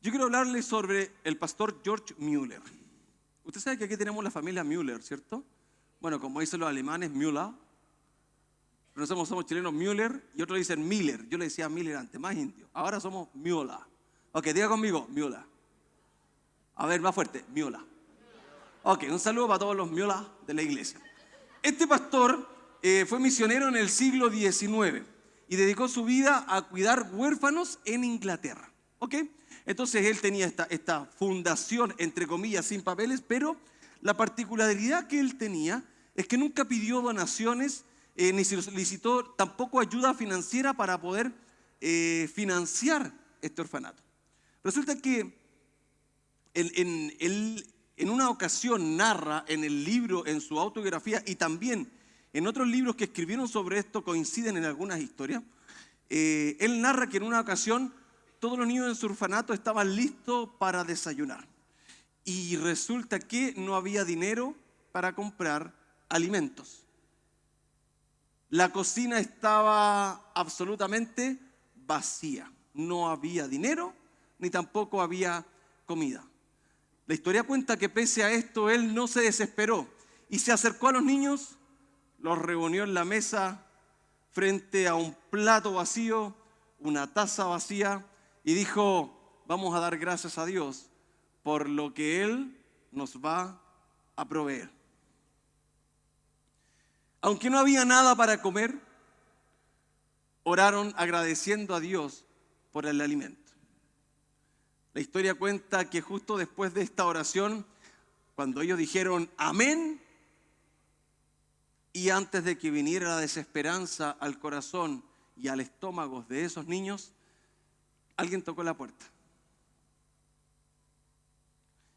Yo quiero hablarles sobre el pastor George Müller. Usted sabe que aquí tenemos la familia Müller, ¿cierto? Bueno, como dicen los alemanes, Müller. Pero nosotros somos chilenos Müller y otros dicen Miller. Yo le decía Miller antes, más indio. Ahora somos Müller. Ok, diga conmigo, Müller. A ver, más fuerte, Müller. Ok, un saludo para todos los Müller de la iglesia. Este pastor fue misionero en el siglo XIX y dedicó su vida a cuidar huérfanos en Inglaterra. ¿Ok? Entonces él tenía esta fundación, entre comillas, sin papeles, pero la particularidad que él tenía es que nunca pidió donaciones, ni solicitó tampoco ayuda financiera para poder financiar este orfanato. Resulta que en una ocasión narra en el libro, en su autobiografía y también en otros libros que escribieron sobre esto, coinciden en algunas historias. Él narra que en una ocasión todos los niños en su orfanato estaban listos para desayunar y resulta que no había dinero para comprar alimentos. La cocina estaba absolutamente vacía, no había dinero ni tampoco había comida. La historia cuenta que pese a esto él no se desesperó y se acercó a los niños, los reunió en la mesa frente a un plato vacío, una taza vacía y dijo: vamos a dar gracias a Dios por lo que Él nos va a proveer. Aunque no había nada para comer, oraron agradeciendo a Dios por el alimento. La historia cuenta que justo después de esta oración, cuando ellos dijeron amén, y antes de que viniera la desesperanza al corazón y al estómago de esos niños, alguien tocó la puerta.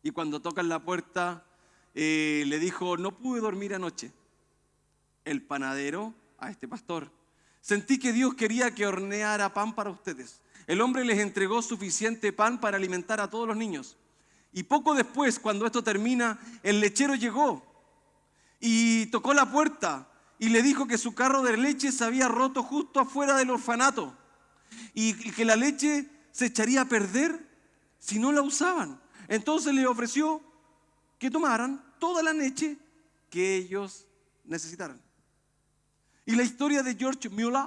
Y cuando tocan la puerta, le dijo: no pude dormir anoche. El panadero a este pastor: sentí que Dios quería que horneara pan para ustedes. El hombre les entregó suficiente pan para alimentar a todos los niños. Y poco después, cuando esto termina, el lechero llegó y tocó la puerta y le dijo que su carro de leche se había roto justo afuera del orfanato y que la leche se echaría a perder si no la usaban. Entonces le ofreció que tomaran toda la leche que ellos necesitaran. Y la historia de George Müller,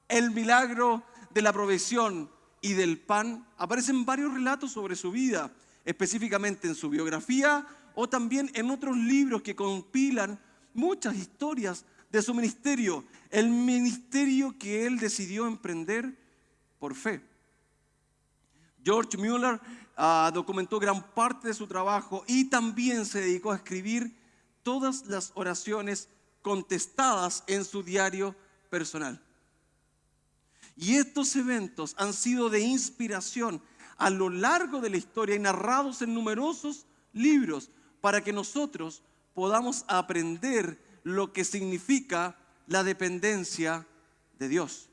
el milagro de la provisión y del pan, aparecen varios relatos sobre su vida, específicamente en su biografía o también en otros libros que compilan muchas historias de su ministerio, el ministerio que él decidió emprender por fe. George Müller documentó gran parte de su trabajo y también se dedicó a escribir todas las oraciones contestadas en su diario personal. Y estos eventos han sido de inspiración a lo largo de la historia y narrados en numerosos libros para que nosotros podamos aprender lo que significa la dependencia de Dios.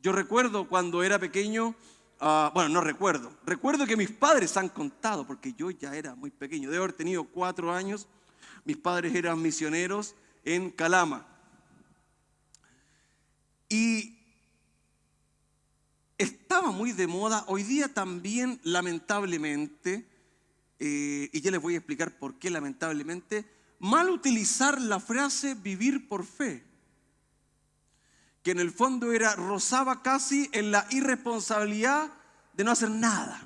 Yo recuerdo cuando era pequeño, recuerdo que mis padres han contado, porque yo ya era muy pequeño, debo haber tenido 4 años, mis padres eran misioneros en Calama. Y estaba muy de moda, hoy día también lamentablemente, y ya les voy a explicar por qué lamentablemente, mal utilizar la frase vivir por fe, que en el fondo rozaba casi en la irresponsabilidad de no hacer nada.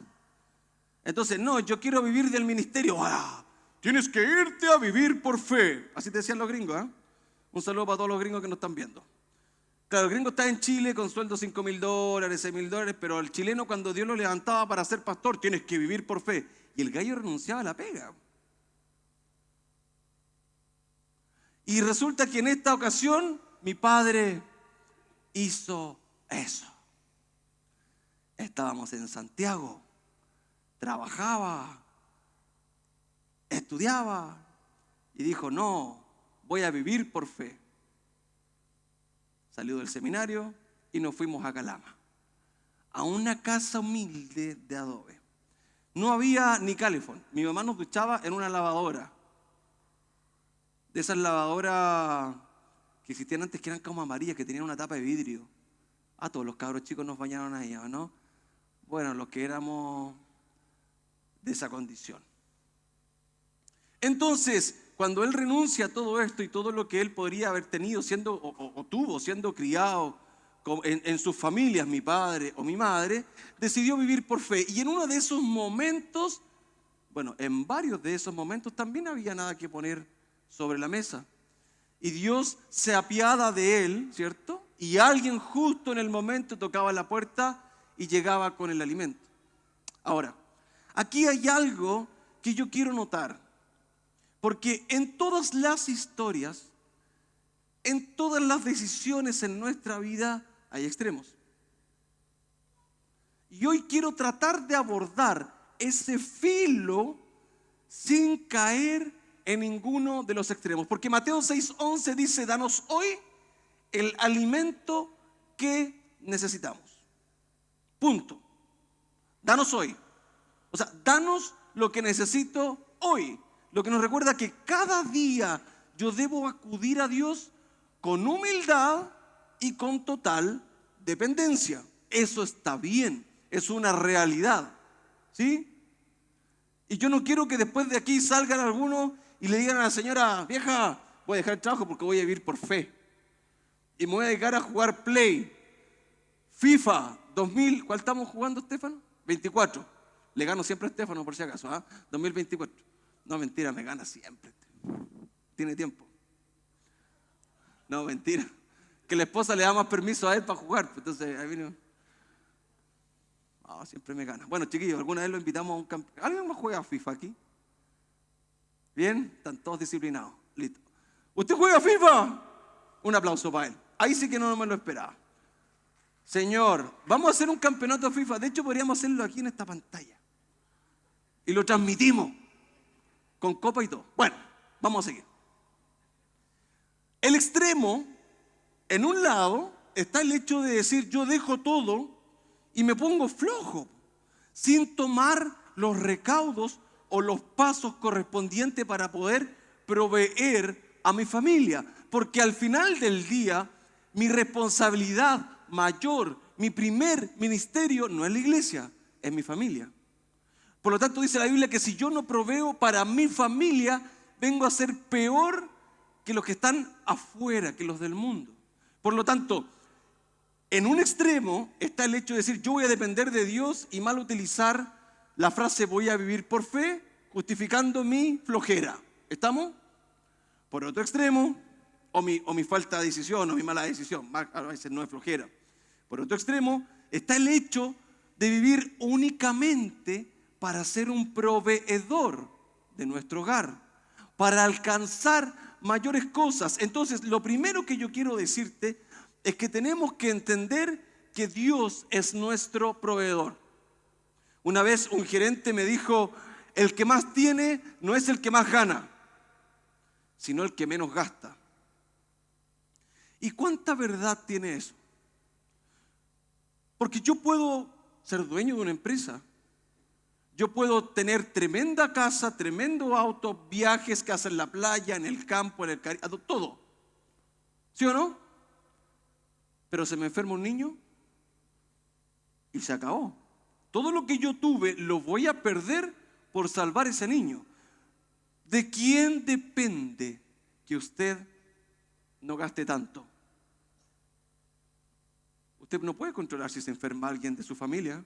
Entonces, no, yo quiero vivir del ministerio. Tienes que irte a vivir por fe. Así te decían los gringos, ¿eh? Un saludo para todos los gringos que nos están viendo. Claro, el gringo está en Chile con sueldo $5,000, $6,000, pero el chileno, cuando Dios lo levantaba para ser pastor, tienes que vivir por fe. Y el gallo renunciaba a la pega. Y resulta que en esta ocasión mi padre hizo eso. Estábamos en Santiago, trabajaba, estudiaba y dijo: no, voy a vivir por fe. Salió del seminario y nos fuimos a Calama, a una casa humilde de adobe. No había ni calefón. Mi mamá nos duchaba en una lavadora, de esas lavadoras que existían antes, que eran como amarillas, que tenían una tapa de vidrio. Todos los cabros chicos nos bañaron ahí, ¿no? Bueno, los que éramos de esa condición. Entonces, cuando él renuncia a todo esto y todo lo que él podría haber tenido siendo o tuvo siendo criado en sus familias, mi padre o mi madre, decidió vivir por fe. Y en uno de esos momentos, bueno, en varios de esos momentos también había nada que poner sobre la mesa. Y Dios se apiada de él, ¿cierto? Y alguien justo en el momento tocaba la puerta y llegaba con el alimento. Ahora, aquí hay algo que yo quiero notar. Porque en todas las historias, en todas las decisiones en nuestra vida hay extremos. Y hoy quiero tratar de abordar ese filo sin caer en ninguno de los extremos. Porque Mateo 6:11 dice, danos hoy el alimento que necesitamos. Punto. Danos hoy. O sea, danos lo que necesito hoy. Lo que nos recuerda que cada día yo debo acudir a Dios con humildad y con total dependencia. Eso está bien, es una realidad, ¿sí? Y yo no quiero que después de aquí salgan algunos y le digan a la señora, vieja, voy a dejar el trabajo porque voy a vivir por fe. Y me voy a dedicar a jugar Play, FIFA 2000, ¿cuál estamos jugando, Estefano? 24. Le gano siempre a Estefano por si acaso, ¿ah? 2024. No, mentira, me gana siempre. Tiene tiempo. No, mentira. Que la esposa le da más permiso a él para jugar. Entonces, ahí vino. Siempre me gana. Bueno, chiquillos, alguna vez lo invitamos a un campeonato. ¿Alguien más juega a FIFA aquí? ¿Bien? Están todos disciplinados. Listo. ¿Usted juega a FIFA? Un aplauso para él. Ahí sí que no me lo esperaba. Señor, vamos a hacer un campeonato de FIFA. De hecho, podríamos hacerlo aquí en esta pantalla. Y lo transmitimos. Con copa y todo. Bueno, vamos a seguir. El extremo, en un lado, está el hecho de decir yo dejo todo y me pongo flojo, sin tomar los recaudos o los pasos correspondientes para poder proveer a mi familia. Porque al final del día, mi responsabilidad mayor, mi primer ministerio no es la iglesia, es mi familia. Por lo tanto, dice la Biblia que si yo no proveo para mi familia, vengo a ser peor que los que están afuera, que los del mundo. Por lo tanto, en un extremo está el hecho de decir yo voy a depender de Dios y mal utilizar la frase voy a vivir por fe, justificando mi flojera. ¿Estamos? Por otro extremo, o mi falta de decisión, o mi mala decisión, a veces no es flojera. Por otro extremo está el hecho de vivir únicamente para ser un proveedor de nuestro hogar, para alcanzar mayores cosas. Entonces, lo primero que yo quiero decirte es que tenemos que entender que Dios es nuestro proveedor. Una vez un gerente me dijo, el que más tiene no es el que más gana, sino el que menos gasta. ¿Y cuánta verdad tiene eso? Porque yo puedo ser dueño de una empresa. Yo puedo tener tremenda casa, tremendo auto, viajes, casa en la playa, en el campo, en el Caribe, todo. ¿Sí o no? Pero se me enferma un niño y se acabó. Todo lo que yo tuve lo voy a perder por salvar a ese niño. ¿De quién depende que usted no gaste tanto? Usted no puede controlar si se enferma alguien de su familia.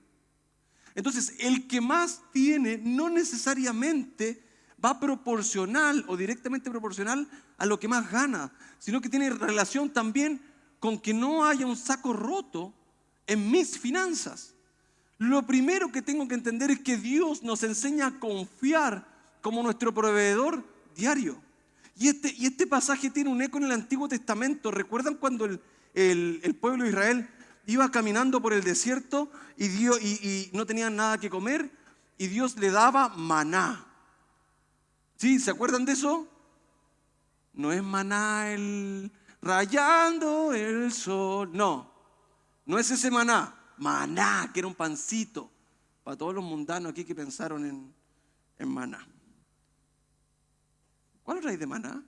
Entonces, el que más tiene no necesariamente va proporcional o directamente proporcional a lo que más gana, sino que tiene relación también con que no haya un saco roto en mis finanzas. Lo primero que tengo que entender es que Dios nos enseña a confiar como nuestro proveedor diario. Y este pasaje tiene un eco en el Antiguo Testamento. ¿Recuerdan cuando el pueblo de Israel iba caminando por el desierto y no tenían nada que comer? Y Dios le daba maná. ¿Sí? ¿Se acuerdan de eso? No es maná el rayando el sol. No es ese maná. Maná, que era un pancito. Para todos los mundanos aquí que pensaron en maná. ¿Cuál es la raíz de maná?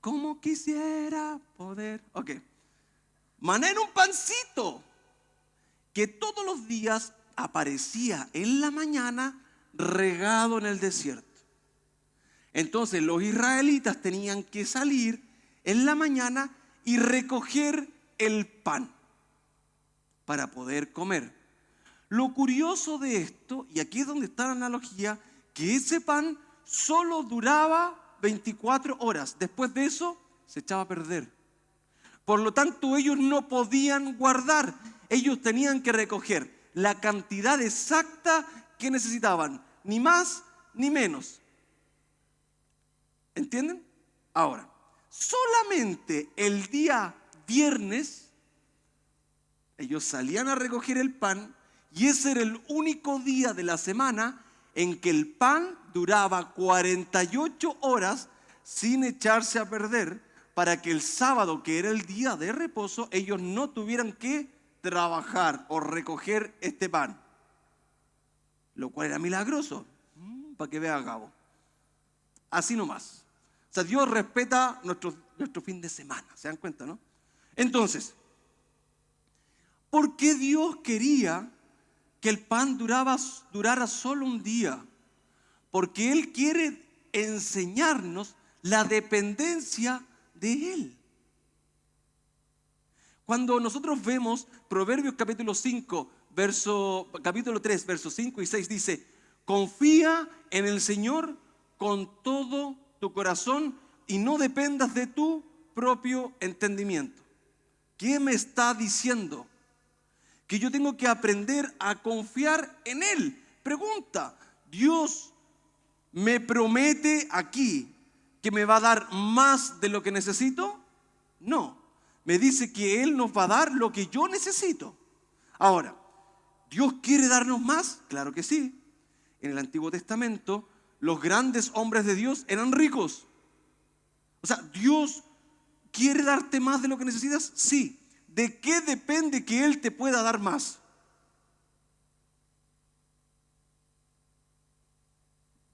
Como quisiera poder. Ok. Maná era un pancito que todos los días aparecía en la mañana regado en el desierto. Entonces los israelitas tenían que salir en la mañana y recoger el pan para poder comer. Lo curioso de esto, y aquí es donde está la analogía, que ese pan solo duraba 24 horas. Después de eso se echaba a perder. Por lo tanto, ellos no podían guardar. Ellos tenían que recoger la cantidad exacta que necesitaban, ni más ni menos. ¿Entienden? Ahora, solamente el día viernes ellos salían a recoger el pan y ese era el único día de la semana en que el pan duraba 48 horas sin echarse a perder, para que el sábado, que era el día de reposo, ellos no tuvieran que trabajar o recoger este pan, lo cual era milagroso, para que vea, Gabo. Así nomás. O sea, Dios respeta nuestro fin de semana, ¿se dan cuenta, no? Entonces, ¿por qué Dios quería que el pan durara solo un día? Porque Él quiere enseñarnos la dependencia de Él. Cuando nosotros vemos Proverbios capítulo 3, versos 5 y 6, dice: confía en el Señor con todo tu corazón y no dependas de tu propio entendimiento. ¿Qué me está diciendo? Que yo tengo que aprender a confiar en Él. Pregunta: ¿Dios me promete aquí que me va a dar más de lo que necesito? No, me dice que Él nos va a dar lo que yo necesito. Ahora, ¿Dios quiere darnos más? Claro que sí. En el Antiguo Testamento, los grandes hombres de Dios eran ricos. O sea, ¿Dios quiere darte más de lo que necesitas? Sí. ¿De qué depende que Él te pueda dar más?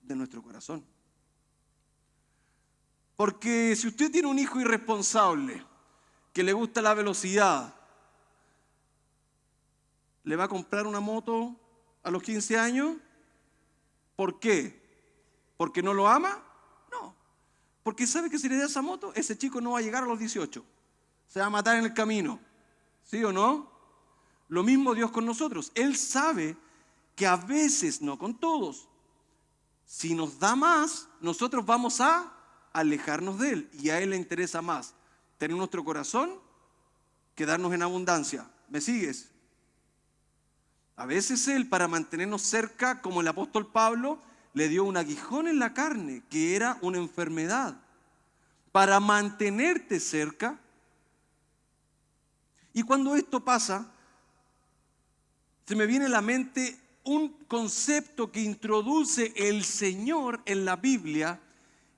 De nuestro corazón. Porque si usted tiene un hijo irresponsable que le gusta la velocidad, ¿le va a comprar una moto a los 15 años? ¿Por qué? ¿Porque no lo ama? No. Porque sabe que si le da esa moto, ese chico no va a llegar a los 18. Se va a matar en el camino. ¿Sí o no? Lo mismo Dios con nosotros. Él sabe que a veces, no con todos, si nos da más, nosotros vamos a alejarnos de Él. Y a Él le interesa más tener nuestro corazón que darnos en abundancia. ¿Me sigues? A veces Él, para mantenernos cerca, como el apóstol Pablo, le dio un aguijón en la carne, que era una enfermedad. Para mantenerte cerca. Y cuando esto pasa, se me viene a la mente un concepto que introduce el Señor en la Biblia,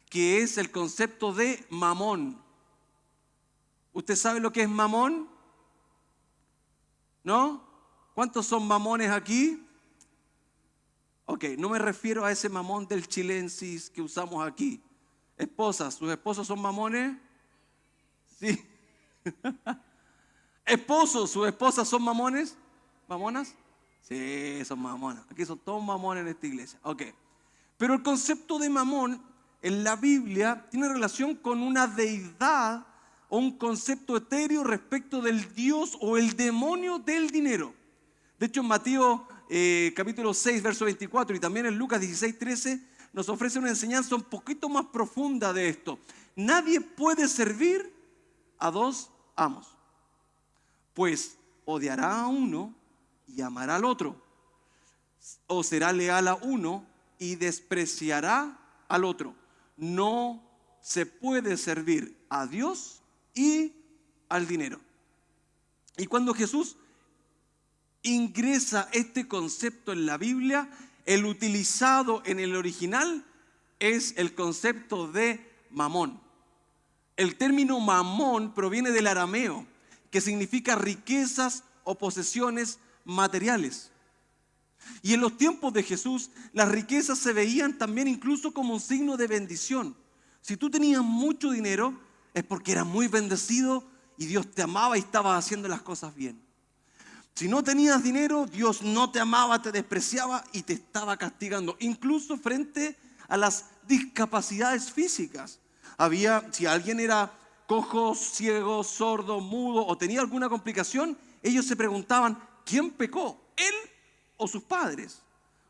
que es el concepto de mamón. ¿Usted sabe lo que es mamón? ¿No? ¿Cuántos son mamones aquí? Ok, no me refiero a ese mamón del chilensis que usamos aquí. Esposas, ¿sus esposos son mamones? Sí. Esposos, ¿sus esposas son mamones? ¿Mamonas? Sí, son mamonas. Aquí son todos mamones en esta iglesia. Ok. Pero el concepto de mamón en la Biblia tiene relación con una deidad o un concepto etéreo respecto del Dios o el demonio del dinero. De hecho, en Mateo capítulo 6, verso 24 y también en Lucas 16, 13 nos ofrece una enseñanza un poquito más profunda de esto. Nadie puede servir a dos amos, pues odiará a uno y amará al otro, o será leal a uno y despreciará al otro. No se puede servir a Dios y al dinero. Y cuando Jesús ingresa este concepto en la Biblia, el utilizado en el original es el concepto de mamón. El término mamón proviene del arameo, que significa riquezas o posesiones materiales. Y en los tiempos de Jesús, las riquezas se veían también incluso como un signo de bendición. Si tú tenías mucho dinero, es porque eras muy bendecido y Dios te amaba y estabas haciendo las cosas bien. Si no tenías dinero, Dios no te amaba, te despreciaba y te estaba castigando, incluso frente a las discapacidades físicas. Si alguien era cojo, ciego, sordo, mudo o tenía alguna complicación, ellos se preguntaban, ¿quién pecó? ¿Él o sus padres?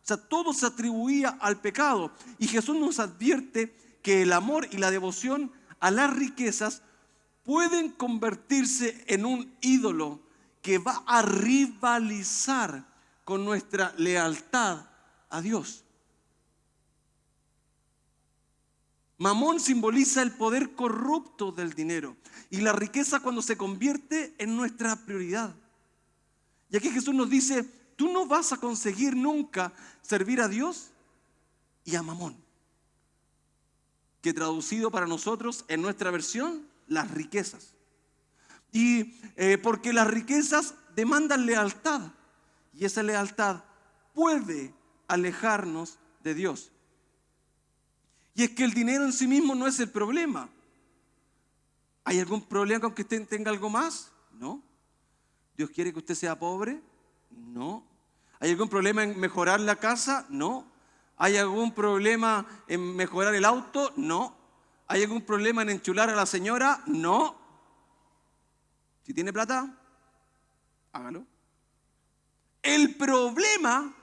O sea, todo se atribuía al pecado. Y Jesús nos advierte que el amor y la devoción a las riquezas pueden convertirse en un ídolo que va a rivalizar con nuestra lealtad a Dios. Mamón simboliza el poder corrupto del dinero y la riqueza cuando se convierte en nuestra prioridad. Y aquí Jesús nos dice, tú no vas a conseguir nunca servir a Dios y a Mamón, que traducido para nosotros en nuestra versión, las riquezas. Y porque las riquezas demandan lealtad y esa lealtad puede alejarnos de Dios. Y es que el dinero en sí mismo no es el problema. ¿Hay algún problema con que usted tenga algo más? No. ¿Dios quiere que usted sea pobre? No. ¿Hay algún problema en mejorar la casa? No. ¿Hay algún problema en mejorar el auto? No. ¿Hay algún problema en enchular a la señora? No. Si tiene plata, hágalo. El problema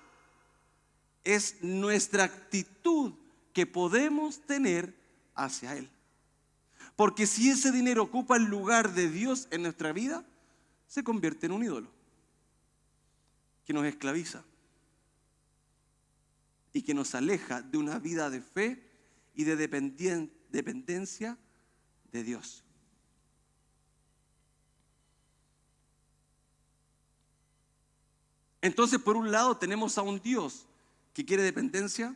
es nuestra actitud que podemos tener hacia Él. Porque si ese dinero ocupa el lugar de Dios en nuestra vida, se convierte en un ídolo que nos esclaviza y que nos aleja de una vida de fe y de dependencia de Dios. Entonces, por un lado, tenemos a un Dios que quiere dependencia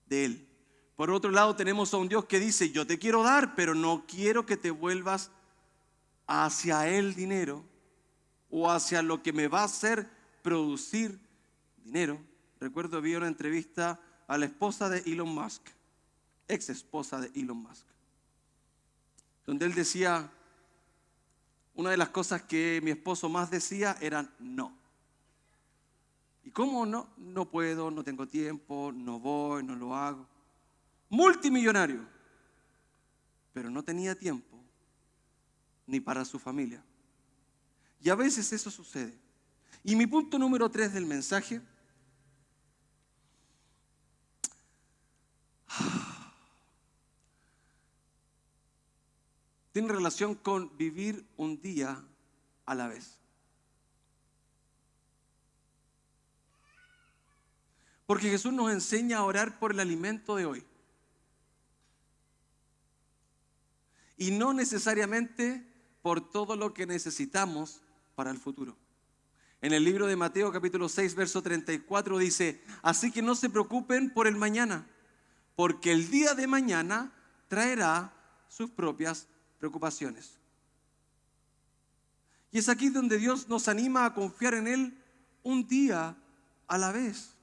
de Él. Por otro lado, tenemos a un Dios que dice, yo te quiero dar, pero no quiero que te vuelvas hacia el dinero o hacia lo que me va a hacer producir dinero. Recuerdo, vi una entrevista a la esposa de Elon Musk, ex esposa de Elon Musk, donde él decía, una de las cosas que mi esposo más decía eran no. ¿Y cómo no? No puedo, no tengo tiempo, no voy, no lo hago. Multimillonario, pero no tenía tiempo ni para su familia. Y a veces eso sucede. Y mi punto número 3 del mensaje tiene relación con vivir un día a la vez. Porque Jesús nos enseña a orar por el alimento de hoy. Y no necesariamente por todo lo que necesitamos para el futuro. En el libro de Mateo capítulo 6, verso 34 dice, así que no se preocupen por el mañana, porque el día de mañana traerá sus propias preocupaciones. Y es aquí donde Dios nos anima a confiar en Él un día a la vez.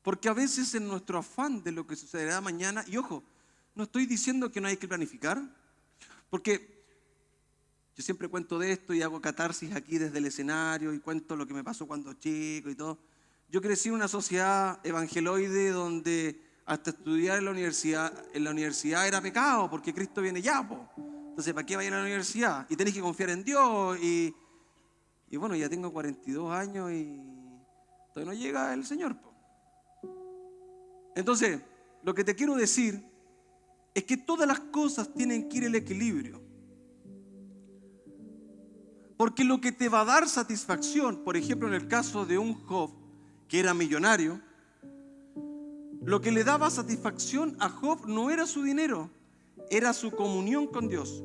Porque a veces en nuestro afán de lo que sucederá mañana, y ojo, no estoy diciendo que no hay que planificar, porque yo siempre cuento de esto y hago catarsis aquí desde el escenario y cuento lo que me pasó cuando chico y todo. Yo crecí en una sociedad evangeloide donde hasta estudiar en la universidad era pecado, porque Cristo viene ya, po. Entonces, ¿para qué vaya a la universidad? Y tenés que confiar en Dios. Y bueno, ya tengo 42 años y todavía no llega el Señor, po. Entonces, lo que te quiero decir es que todas las cosas tienen que ir en equilibrio. Porque lo que te va a dar satisfacción, por ejemplo, en el caso de un Job que era millonario, lo que le daba satisfacción a Job no era su dinero, era su comunión con Dios.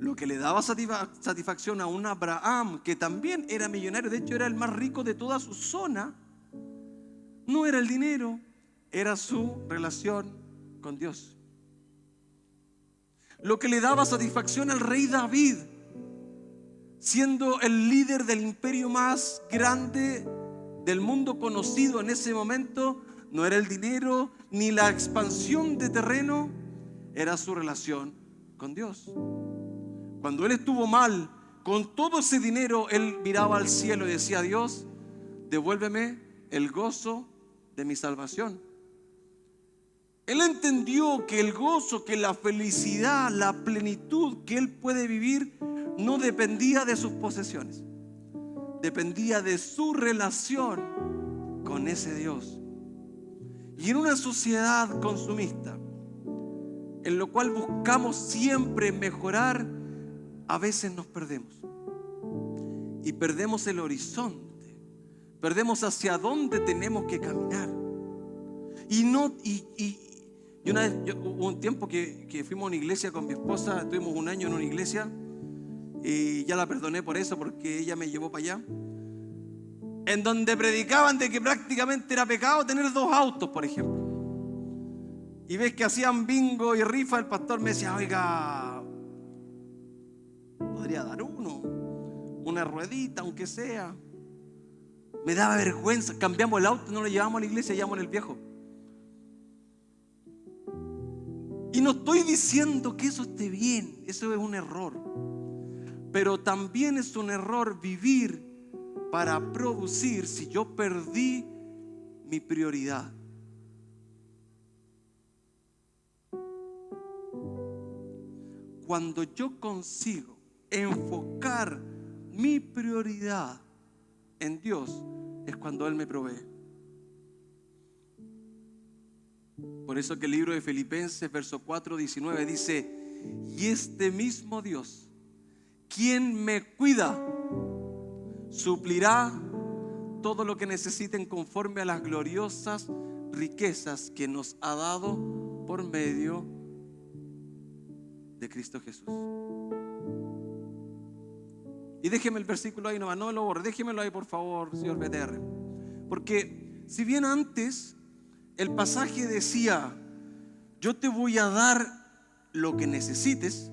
Lo que le daba satisfacción a un Abraham, que también era millonario, de hecho era el más rico de toda su zona, no era el dinero, era su relación con Dios. Lo que le daba satisfacción al rey David, siendo el líder del imperio más grande del mundo conocido en ese momento, no era el dinero ni la expansión de terreno, era su relación con Dios. Cuando él estuvo mal, con todo ese dinero, él miraba al cielo y decía: Dios, devuélveme el gozo de mi salvación. Él entendió que el gozo, que la felicidad, la plenitud que él puede vivir no dependía de sus posesiones, dependía de su relación con ese Dios. Y en una sociedad consumista, en lo cual buscamos siempre mejorar, a veces nos perdemos. Y perdemos el horizonte, perdemos hacia dónde tenemos que caminar. Y una vez, hubo un tiempo que fuimos a una iglesia con mi esposa, estuvimos un año en una iglesia, y ya la perdoné por eso, porque ella me llevó para allá, en donde predicaban de que prácticamente era pecado tener 2 autos, por ejemplo. Y ves que hacían bingo y rifa, el pastor me decía: oiga, podría dar uno, una ruedita, aunque sea. Me daba vergüenza. Cambiamos el auto, no lo llevamos a la iglesia, llevamos el viejo. Y no estoy diciendo que eso esté bien, eso es un error. Pero también es un error vivir para producir si yo perdí mi prioridad. Cuando yo consigo enfocar mi prioridad en Dios, es cuando Él me provee. Por eso que el libro de Filipenses, verso 4:19 dice: y este mismo Dios, quien me cuida, suplirá todo lo que necesiten conforme a las gloriosas riquezas que nos ha dado por medio de Cristo Jesús. Y déjeme el versículo ahí nomás, no me lo borre, déjemelo ahí por favor, señor BTR. Porque si bien antes el pasaje decía: yo te voy a dar lo que necesites,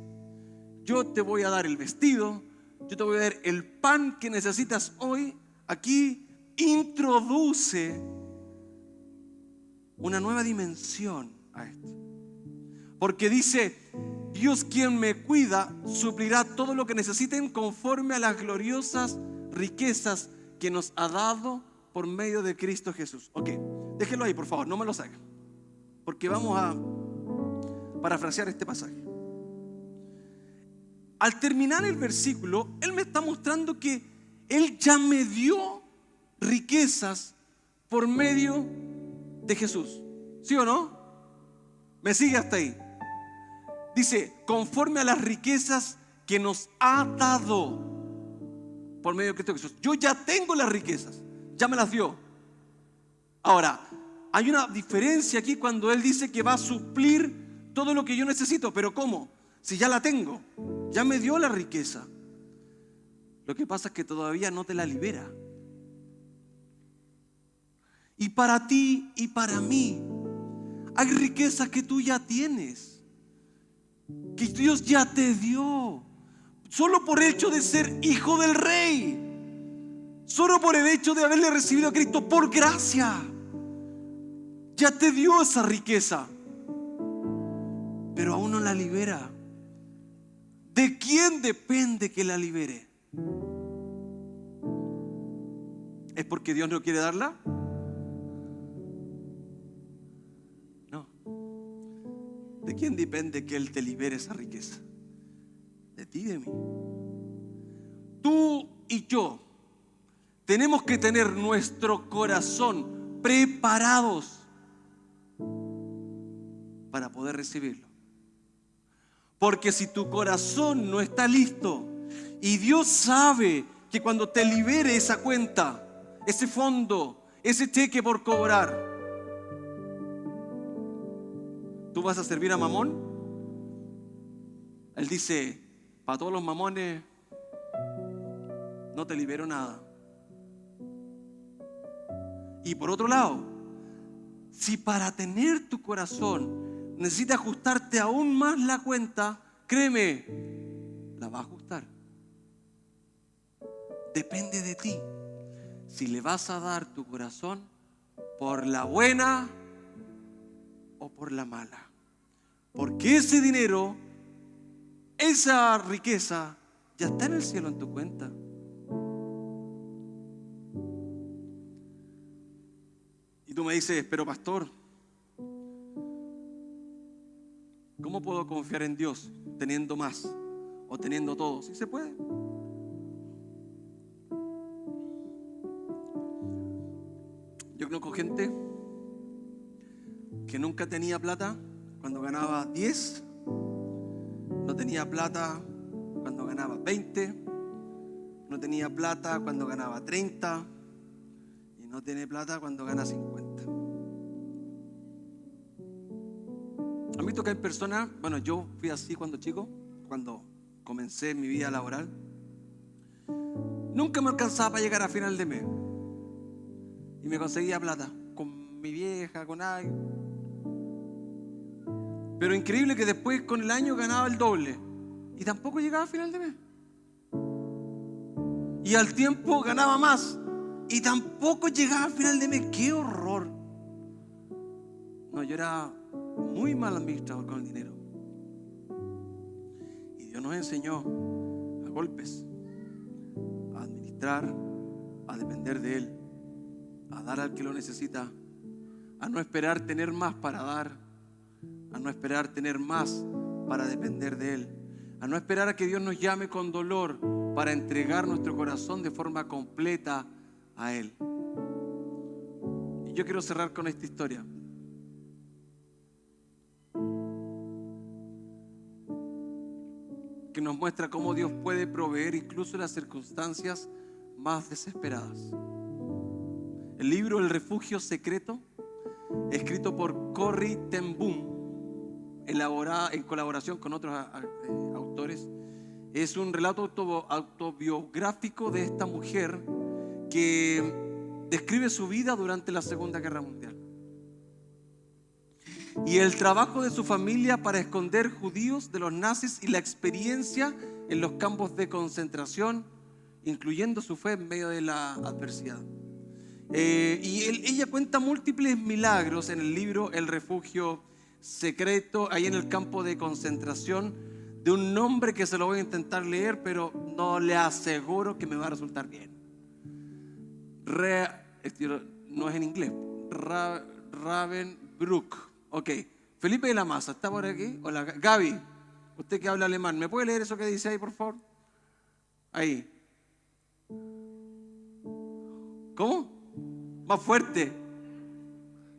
yo te voy a dar el vestido, yo te voy a dar el pan que necesitas hoy, aquí introduce una nueva dimensión a esto. Porque dice: Dios, quien me cuida, suplirá todo lo que necesiten conforme a las gloriosas riquezas que nos ha dado por medio de Cristo Jesús. Ok, déjenlo ahí por favor, no me lo saquen, porque vamos a parafrasear este pasaje. Al terminar el versículo, Él me está mostrando que Él ya me dio riquezas por medio de Jesús. ¿Sí o no? ¿Me sigue hasta ahí? Dice: conforme a las riquezas que nos ha dado por medio de Cristo Jesús. Yo ya tengo las riquezas, ya me las dio. Ahora, hay una diferencia aquí cuando Él dice que va a suplir todo lo que yo necesito. ¿Pero cómo? Si ya la tengo, ya me dio la riqueza. Lo que pasa es que todavía no te la libera. Y para ti y para mí hay riquezas que tú ya tienes, que Dios ya te dio, solo por el hecho de ser hijo del Rey, solo por el hecho de haberle recibido a Cristo por gracia. Ya te dio esa riqueza, pero aún no la libera. ¿De quién depende que la libere? ¿Es porque Dios no quiere darla? No. ¿De quién depende que Él te libere esa riqueza? De ti y de mí. Tú y yo tenemos que tener nuestro corazón preparados para poder recibirlo. Porque si tu corazón no está listo, y Dios sabe que cuando te libere esa cuenta, ese fondo, ese cheque por cobrar, ¿tú vas a servir a Mamón? Él dice: para todos los mamones no te libero nada. Y por otro lado, si para tener tu corazón necesitas ajustarte aún más la cuenta, créeme, la va a ajustar. Depende de ti si le vas a dar tu corazón por la buena o por la mala. Porque ese dinero, esa riqueza, ya está en el cielo en tu cuenta. Y tú me dices, pero pastor, ¿cómo puedo confiar en Dios teniendo más o teniendo todo? Sí se puede. Yo conozco gente que nunca tenía plata cuando ganaba 10, no tenía plata cuando ganaba 20, no tenía plata cuando ganaba 30 y no tiene plata cuando gana 50. A mí toca en persona, bueno, yo fui así cuando chico, cuando comencé mi vida laboral. Nunca me alcanzaba para llegar a final de mes y me conseguía plata con mi vieja, con alguien. Pero increíble que después con el año ganaba el doble y tampoco llegaba a final de mes. Y al tiempo ganaba más y tampoco llegaba a final de mes. ¡Qué horror! No, yo era muy mal administrador con el dinero. Y Dios nos enseñó a golpes a administrar, a depender de Él, a dar al que lo necesita, a no esperar tener más para dar, a no esperar tener más para depender de Él, a no esperar a que Dios nos llame con dolor para entregar nuestro corazón de forma completa a Él. Y yo quiero cerrar con esta historia. Que nos muestra cómo Dios puede proveer incluso en las circunstancias más desesperadas. El libro El Refugio Secreto, escrito por Corrie ten Boom, elaborada en colaboración con otros autores, es un relato autobiográfico de esta mujer que describe su vida durante la Segunda Guerra Mundial y el trabajo de su familia para esconder judíos de los nazis y la experiencia en los campos de concentración, incluyendo su fe en medio de la adversidad. Ella cuenta múltiples milagros en el libro El Refugio Secreto, ahí en el campo de concentración, de un nombre que se lo voy a intentar leer, pero no le aseguro que me va a resultar bien. No es en inglés. Ravensbrück. Ok. Felipe de la Maza, ¿está por aquí? Hola, Gaby, usted que habla alemán, ¿me puede leer eso que dice ahí, por favor? Ahí. ¿Cómo? Más fuerte.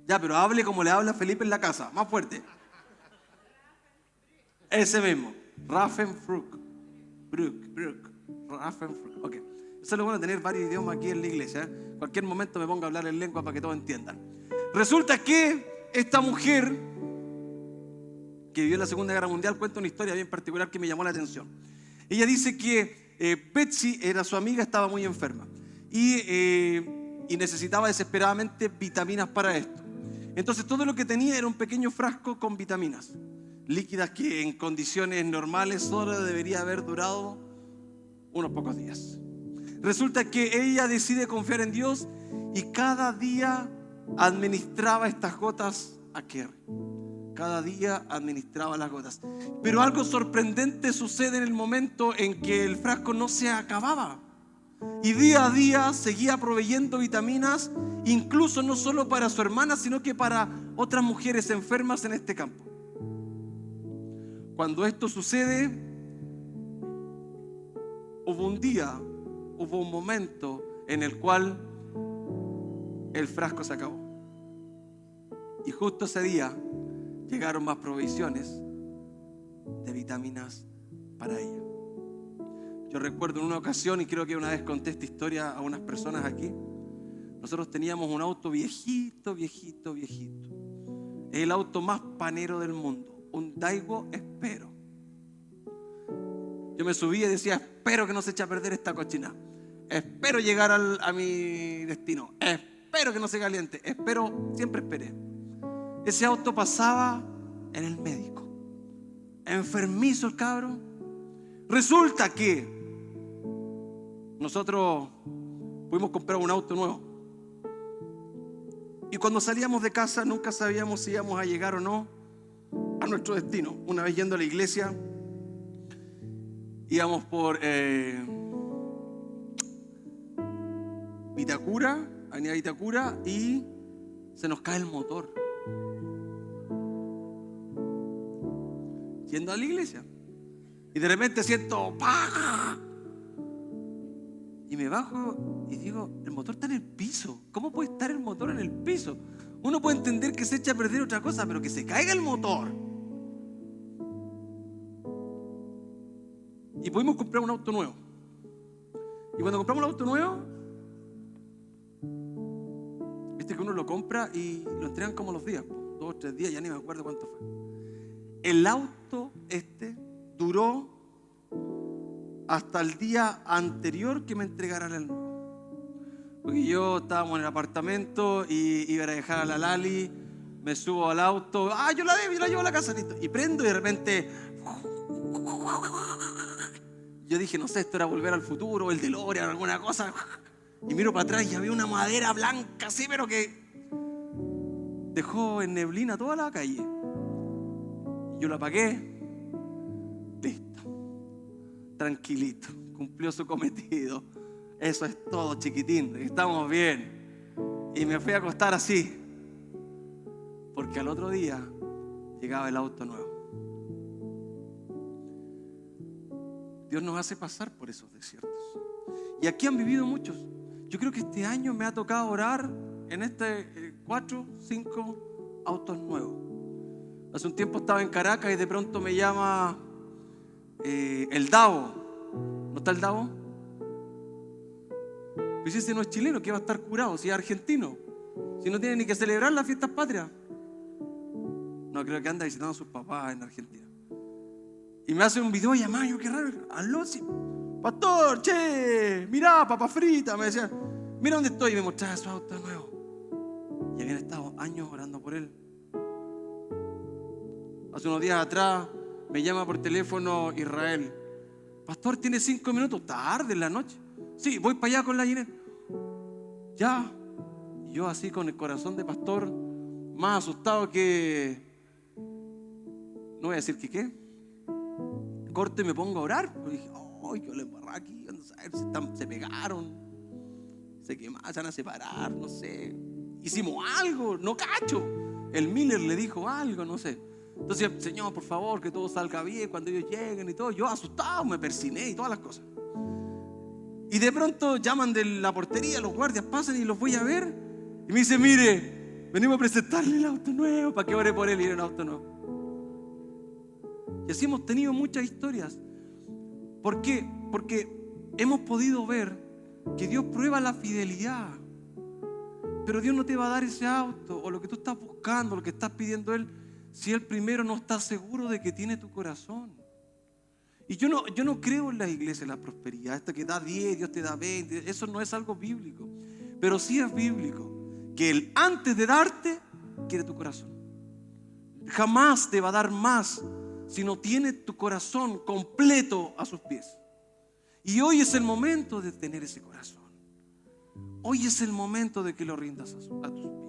Ya, pero hable como le habla Felipe en la casa. Más fuerte. Ese mismo. Ravensbrück. Ravensbrück. Ok. Eso es lo bueno de tener varios idiomas aquí en la iglesia. En cualquier momento me pongo a hablar en lengua para que todos entiendan. Resulta que esta mujer que vivió en la Segunda Guerra Mundial cuenta una historia bien particular que me llamó la atención. Ella dice que Betsy, era su amiga, estaba muy enferma y necesitaba desesperadamente vitaminas para esto. Entonces todo lo que tenía era un pequeño frasco con vitaminas líquidas que en condiciones normales solo debería haber durado unos pocos días. Resulta que ella decide confiar en Dios y cada día administraba estas gotas a Kerry. Cada día administraba las gotas. Pero algo sorprendente sucede en el momento en que el frasco no se acababa. Y día a día seguía proveyendo vitaminas, incluso no solo para su hermana, sino que para otras mujeres enfermas en este campo. Cuando esto sucede, hubo un momento en el cual el frasco se acabó. Y justo ese día llegaron más provisiones de vitaminas para ella. Yo recuerdo en una ocasión, y creo que una vez conté esta historia a unas personas aquí, nosotros teníamos un auto viejito. Es el auto más panero del mundo, un Daigo Espero. Yo me subía y decía, espero que no se eche a perder esta cochina. Espero llegar a mi destino. Espero que no se caliente. Siempre esperé. Ese auto pasaba en el médico. Enfermizo el cabro. Resulta que nosotros pudimos comprar un auto nuevo. Y cuando salíamos de casa nunca sabíamos si íbamos a llegar o no a nuestro destino. Una vez yendo a la iglesia, íbamos por Vitacura, avenida Vitacura, y se nos cae el motor. Yendo a la iglesia. Y de repente siento ¡pah! Y me bajo y digo, el motor está en el piso. ¿Cómo puede estar el motor en el piso? Uno puede entender que se echa a perder otra cosa, pero que se caiga el motor. Y pudimos comprar un auto nuevo. Y cuando compramos un auto nuevo, viste que uno lo compra y lo entregan como los días, 2 o 3 días, ya ni me acuerdo cuánto fue. El auto duró hasta el día anterior que me entregaran el nuevo. Porque yo estábamos en el apartamento y iba a dejar a la Lali, me subo al auto, yo la llevo a la casa, listo. Y prendo y de repente yo dije, no sé, esto era Volver al Futuro, el DeLorean, alguna cosa. Y miro para atrás y había una madera blanca así, pero que dejó en neblina toda la calle. Yo la apagué, listo, tranquilito, cumplió su cometido. Eso es todo, chiquitín, estamos bien. Y me fui a acostar así, porque al otro día llegaba el auto nuevo. Dios nos hace pasar por esos desiertos. Y aquí han vivido muchos. Yo creo que este año me ha tocado orar en 4, 5 autos nuevos. Hace un tiempo estaba en Caracas y de pronto me llama el Davo. ¿No está el Davo? Pues ese no es chileno, que va a estar curado, si es argentino, si no tiene ni que celebrar las fiestas patrias. No, creo que anda visitando a sus papás en Argentina. Y me hace un video llamado, yo qué raro, aló, sí, pastor, che, mirá, papa frita, me decía, mira dónde estoy, y me mostraba su auto nuevo. Y habían estado años orando por él. Hace unos días atrás me llama por teléfono Israel. Pastor, ¿tiene 5 minutos? Tarde en la noche. Sí, voy para allá con la Ginette. Ya. Y yo así con el corazón de pastor, más asustado que... No voy a decir que qué. Corte, me pongo a orar. Y dije, ¡ay, qué le embarré aquí! Se pegaron, se quemaron, se van a separar, no sé. Hicimos algo, no cacho. El Miller le dijo algo, no sé. Entonces, Señor, por favor, que todo salga bien cuando ellos lleguen y todo. Yo asustado, me persiné y todas las cosas. Y de pronto llaman de la portería, los guardias pasan y los voy a ver. Y me dice, mire, venimos a presentarle el auto nuevo para que ore por él y era un auto nuevo. Y así hemos tenido muchas historias. ¿Por qué? Porque hemos podido ver que Dios prueba la fidelidad. Pero Dios no te va a dar ese auto o lo que tú estás buscando, lo que estás pidiendo Él, si Él primero no está seguro de que tiene tu corazón. Y yo no creo en las iglesias, la prosperidad, esta que da 10, Dios te da 20, eso no es algo bíblico. Pero sí es bíblico que Él antes de darte, quiere tu corazón. Jamás te va a dar más si no tiene tu corazón completo a sus pies. Y hoy es el momento de tener ese corazón. Hoy es el momento de que lo rindas a tus pies.